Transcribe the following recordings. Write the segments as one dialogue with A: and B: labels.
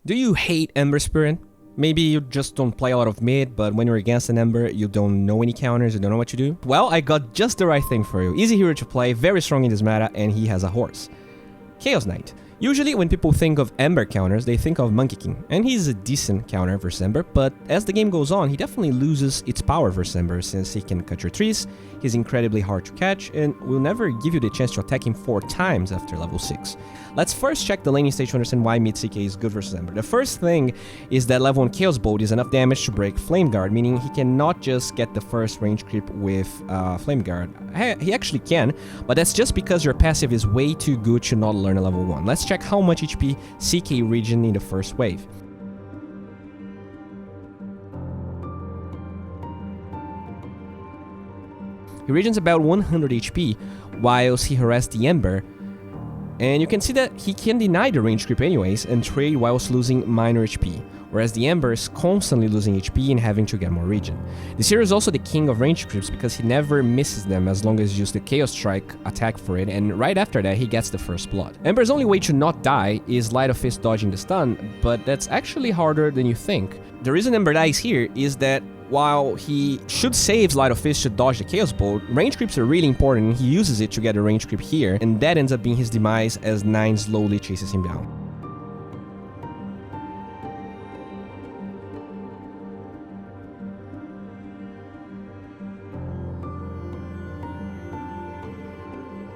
A: Do you hate Ember Spirit? Maybe you just don't play a lot of mid, but when you're against an Ember, you don't know any counters, you don't know what to do? Well, I got just the right thing for you. Easy hero to play, very strong in this meta, and he has a horse. Chaos Knight. Usually when people think of Ember counters, they think of Monkey King, and he's a decent counter versus Ember, but as the game goes on, he definitely loses its power versus Ember since he can cut your trees, he's incredibly hard to catch, and will never give you the chance to attack him 4 times after level 6. Let's first check the laning stage to understand why mid CK is good versus Ember. The first thing is that level 1 Chaos Bolt is enough damage to break Flame Guard, meaning he cannot just get the first range creep with Flame Guard. He actually can, but that's just because your passive is way too good to not learn a level 1. Let's check how much HP CK regen in the first wave. He regens about 100 HP whilst he harasses the Ember, and you can see that he can deny the range creep anyways and trade whilst losing minor HP, whereas the Ember is constantly losing HP and having to get more regen. This hero is also the king of range creeps because he never misses them as long as you use the Chaos Strike attack for it, and right after that he gets the first blood. Ember's only way to not die is Light of Fist dodging the stun, but that's actually harder than you think. The reason Ember dies here is that while he should save Light of Fist to dodge the Chaos Bolt, range creeps are really important and he uses it to get a range creep here, and that ends up being his demise as 9 slowly chases him down.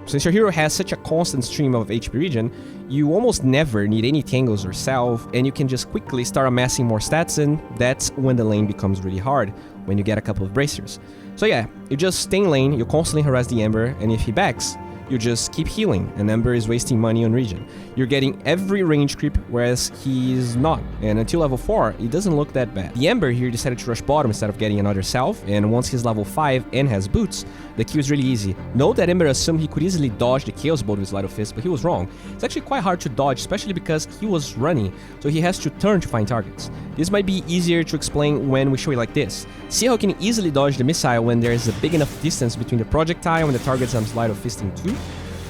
A: Since your hero has such a constant stream of HP regen, you almost never need any tangles or salve, and you can just quickly start amassing more stats, and that's when the lane becomes really hard, when you get a couple of bracers. So yeah, you just stay in lane, you constantly harass the Ember, and if he backs, you just keep healing, and Ember is wasting money on regen. You're getting every range creep, whereas he's not, and until level 4, it doesn't look that bad. The Ember here decided to rush bottom instead of getting another salve, and once he's level 5 and has boots, the kill is really easy. Note that Ember assumed he could easily dodge the Chaos Bolt with Light of Fist, but he was wrong. It's actually quite hard to dodge, especially because he was running, so he has to turn to find targets. This might be easier to explain when we show it like this. See how he can easily dodge the missile when there is a big enough distance between the projectile and the target I'm Light of Fisting too?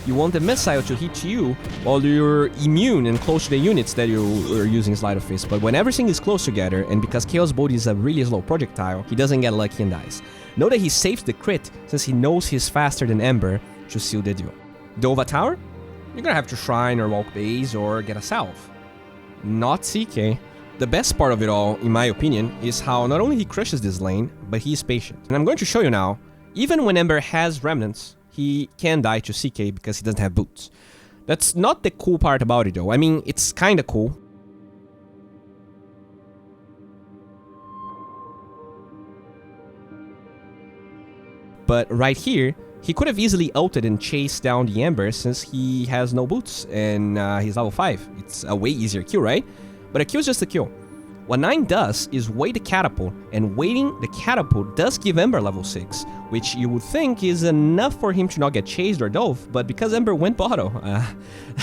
A: You want the missile to hit you while you're immune and close to the units that you are using Light of Fist, but when everything is close together, and because Chaos Bolt is a really slow projectile, he doesn't get lucky and dies. Note that he saves the crit since he knows he's faster than Ember to seal the deal. Dova Tower? You're gonna have to Shrine or walk base or get a salve. Not CK. The best part of it all, in my opinion, is how not only he crushes this lane, but he is patient. And I'm going to show you now, even when Ember has remnants, he can die to CK because he doesn't have boots. That's not the cool part about it though. I mean, it's kinda cool. But right here, he could have easily ulted and chased down the Ember since he has no boots and he's level 5. It's a way easier kill, right? But a kill is just a kill. What 9 does is wait the catapult, and waiting the catapult does give Ember level 6, which you would think is enough for him to not get chased or dove, but because Ember went botto,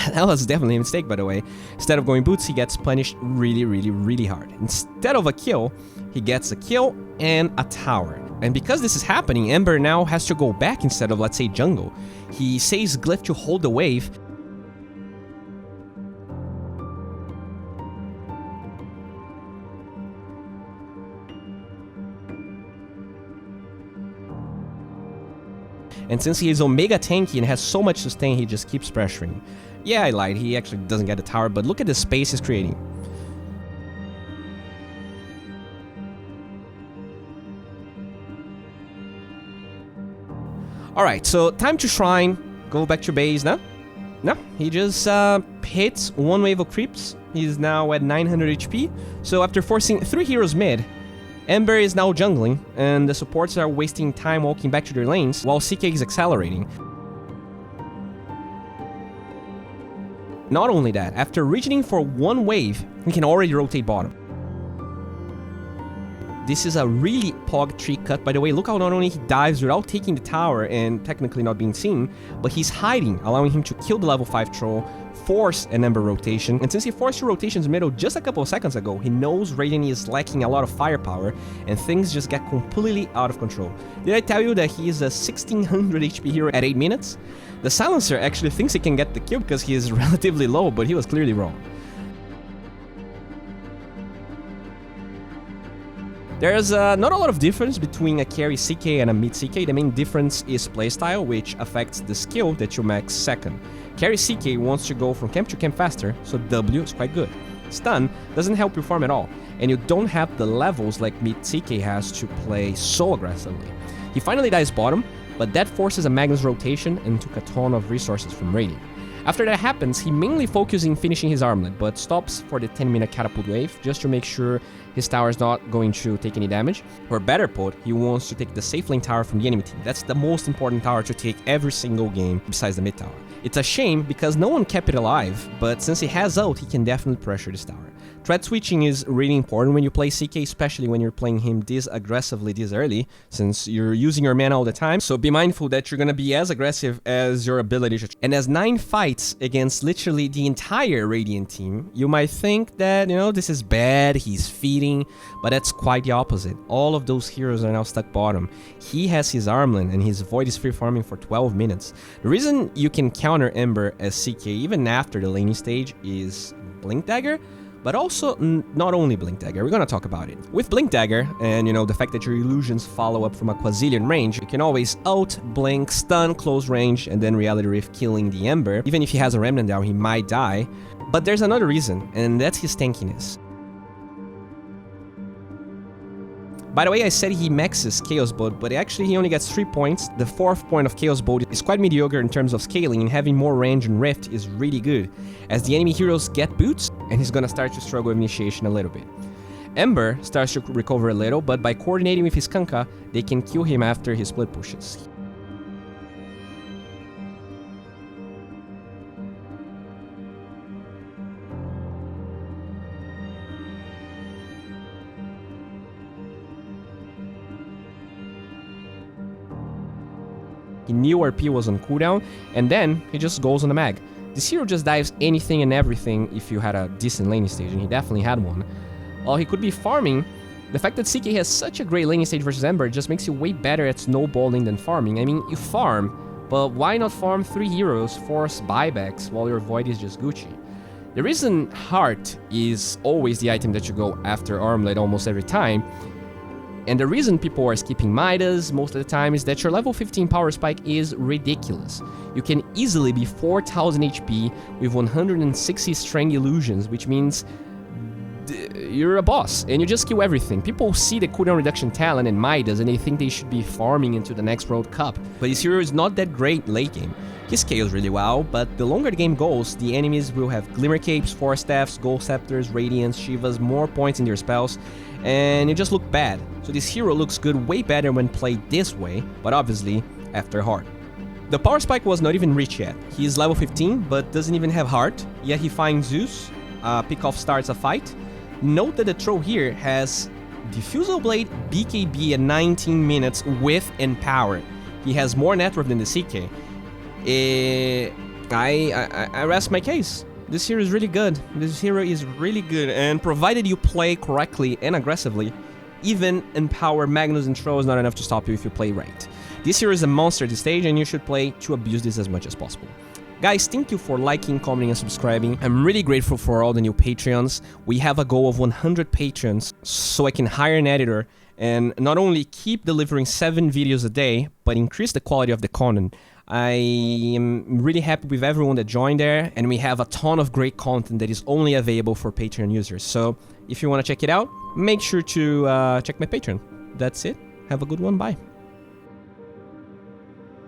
A: that was definitely a mistake by the way. Instead of going boots, he gets punished really hard. Instead of a kill, he gets a kill and a tower. And because this is happening, Ember now has to go back instead of, let's say, jungle. He saves Glyph to hold the wave, and since he is Omega tanky and has so much sustain, he just keeps pressuring. Yeah, I lied, he actually doesn't get the tower, but look at the space he's creating. Alright, so time to Shrine, go back to base now. No, he just hits one wave of creeps. He's now at 900 HP, so after forcing 3 heroes mid, Ember is now jungling, and the supports are wasting time walking back to their lanes, while CK is accelerating. Not only that, after regening for 1 wave, he can already rotate bottom. This is a really pog tree cut, by the way. Look how not only he dives without taking the tower and technically not being seen, but he's hiding, allowing him to kill the level 5 troll, force an Ember rotation, and since he forced 2 rotations middle just a couple of seconds ago, he knows Raiden is lacking a lot of firepower, and things just get completely out of control. Did I tell you that he is a 1600 HP hero at 8 minutes? The Silencer actually thinks he can get the kill because he is relatively low, but he was clearly wrong. There's not a lot of difference between a carry CK and a mid CK. The main difference is playstyle, which affects the skill that you max second. Carry CK wants to go from camp to camp faster, so W is quite good. Stun doesn't help you farm at all, and you don't have the levels like mid CK has to play so aggressively. He finally dies bottom, but that forces a Magnus rotation and took a ton of resources from Radiant. After that happens, he mainly focuses in finishing his armlet, but stops for the 10-minute catapult wave just to make sure his tower is not going to take any damage. Or better put, he wants to take the safe lane tower from the enemy team. That's the most important tower to take every single game besides the mid tower. It's a shame because no one kept it alive, but since he has ult, he can definitely pressure this tower. Threat switching is really important when you play CK, especially when you're playing him this aggressively this early, since you're using your mana all the time, so be mindful that you're gonna be as aggressive as your ability to... And as 9 fights against literally the entire Radiant team, you might think that, you know, this is bad, he's feeding, but that's quite the opposite. All of those heroes are now stuck bottom. He has his armlet and his Void is free farming for 12 minutes. The reason you can counter Ember as CK even after the laning stage is Blink Dagger, but also not only Blink Dagger, we're gonna talk about it. With Blink Dagger, and you know, the fact that your illusions follow up from a quadrillion range, you can always ult, blink, stun, close range, and then Reality Rift killing the Ember. Even if he has a Remnant down, he might die. But there's another reason, and that's his tankiness. By the way, I said he maxes Chaos Bolt, but actually he only gets 3 points. The 4th point of Chaos Bolt is quite mediocre in terms of scaling, and having more range and Rift is really good, as the enemy heroes get boots, and he's gonna start to struggle with initiation a little bit. Ember starts to recover a little, but by coordinating with his Kanka, they can kill him after he split pushes. He knew RP was on cooldown, and then he just goes on the mag. This hero just dives anything and everything if you had a decent laning stage, and he definitely had one. While he could be farming, the fact that CK has such a great laning stage versus Ember just makes you way better at snowballing than farming. I mean, you farm, but why not farm 3 heroes, force buybacks while your Void is just Gucci? The reason Heart is always the item that you go after Armlet almost every time, and the reason people are skipping Midas most of the time is that your level 15 power spike is ridiculous. You can easily be 4000 HP with 160 strength illusions, which means you're a boss and you just kill everything. People see the cooldown reduction talent in Midas and they think they should be farming into the next World Cup. But this hero is not that great late game. He scales really well, but the longer the game goes, the enemies will have Glimmer Capes, Force Staffs, Gold Scepters, Radiance, Shivas, more points in their spells, and you just look bad. So this hero looks good way better when played this way, but obviously after Heart. The power spike was not even reached yet. He is level 15, but doesn't even have Heart, yet he finds Zeus. Pickoff starts a fight. Note that the troll here has Diffusal Blade BKB at 19 minutes with Empower. He has more net worth than the CK. I rest my case. This hero is really good. This hero is really good, and provided you play correctly and aggressively, even Empower, Magnus, and Troll is not enough to stop you if you play right. This hero is a monster at this stage, and you should play to abuse this as much as possible. Guys, thank you for liking, commenting, and subscribing. I'm really grateful for all the new Patreons. We have a goal of 100 patrons, so I can hire an editor and not only keep delivering 7 videos a day, but increase the quality of the content. I am really happy with everyone that joined there, and we have a ton of great content that is only available for Patreon users. So if you want to check it out, make sure to check my Patreon. That's it. Have a good one. Bye.